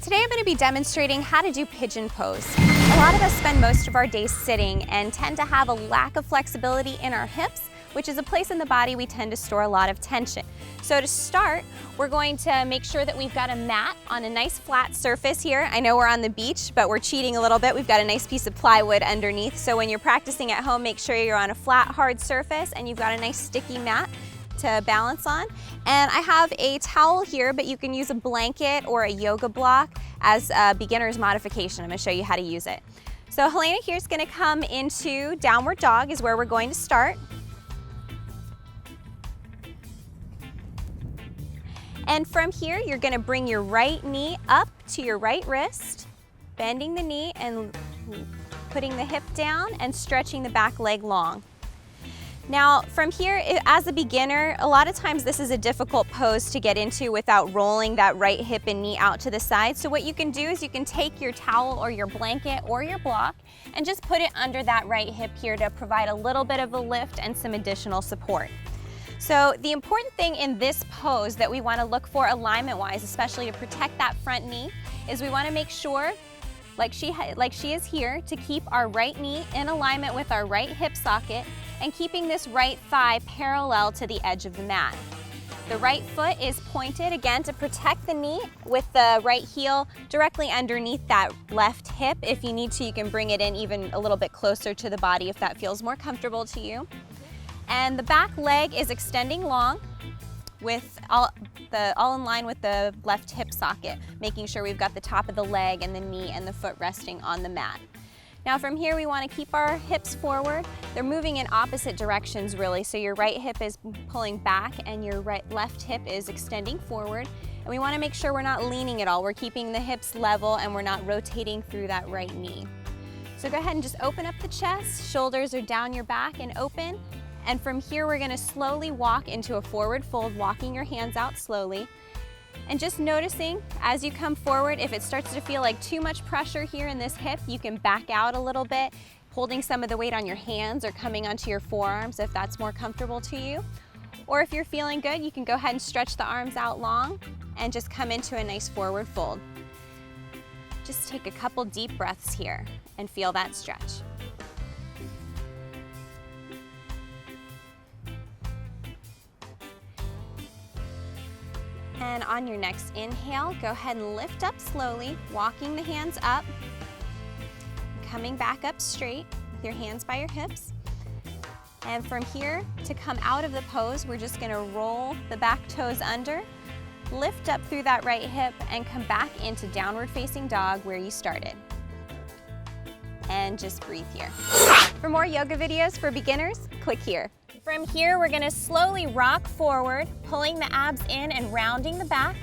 Today I'm going to be demonstrating how to do pigeon pose. A lot of us spend most of our days sitting and tend to have a lack of flexibility in our hips, which is a place in the body we tend to store a lot of tension. So to start, we're going to make sure that we've got a mat on a nice flat surface here. I know we're on the beach, but we're cheating a little bit. We've got a nice piece of plywood underneath. So when you're practicing at home, make sure you're on a flat, hard surface and you've got a nice sticky mat to balance on. And I have a towel here, but you can use a blanket or a yoga block as a beginner's modification. I'm going to show you how to use it. So Helena here is going to come into downward dog is where we're going to start. And from here, you're going to bring your right knee up to your right wrist, bending the knee and putting the hip down and stretching the back leg long. Now from here, as a beginner, a lot of times this is a difficult pose to get into without rolling that right hip and knee out to the side. So what you can do is you can take your towel or your blanket or your block and just put it under that right hip here to provide a little bit of a lift and some additional support. So the important thing in this pose that we want to look for alignment-wise, especially to protect that front knee, is we want to make sure, like she is here, to keep our right knee in alignment with our right hip socket and keeping this right thigh parallel to the edge of the mat. The right foot is pointed, again, to protect the knee with the right heel directly underneath that left hip. If you need to, you can bring it in even a little bit closer to the body if that feels more comfortable to you. And the back leg is extending long with all in line with the left hip socket, making sure we've got the top of the leg and the knee and the foot resting on the mat. Now from here, we want to keep our hips forward. They're moving in opposite directions really, so your right hip is pulling back and your left hip is extending forward. And we want to make sure we're not leaning at all. We're keeping the hips level and we're not rotating through that right knee. So go ahead and just open up the chest, shoulders are down your back and open. And from here, we're going to slowly walk into a forward fold, walking your hands out slowly. And just noticing as you come forward, if it starts to feel like too much pressure here in this hip, you can back out a little bit, holding some of the weight on your hands or coming onto your forearms if that's more comfortable to you. Or if you're feeling good, you can go ahead and stretch the arms out long and just come into a nice forward fold. Just take a couple deep breaths here and feel that stretch. And on your next inhale, go ahead and lift up slowly, walking the hands up, coming back up straight with your hands by your hips. And from here, to come out of the pose, we're just gonna roll the back toes under, lift up through that right hip, and come back into downward facing dog where you started. And just breathe here. For more yoga videos for beginners, click here. From here, we're gonna slowly rock forward, pulling the abs in and rounding the back.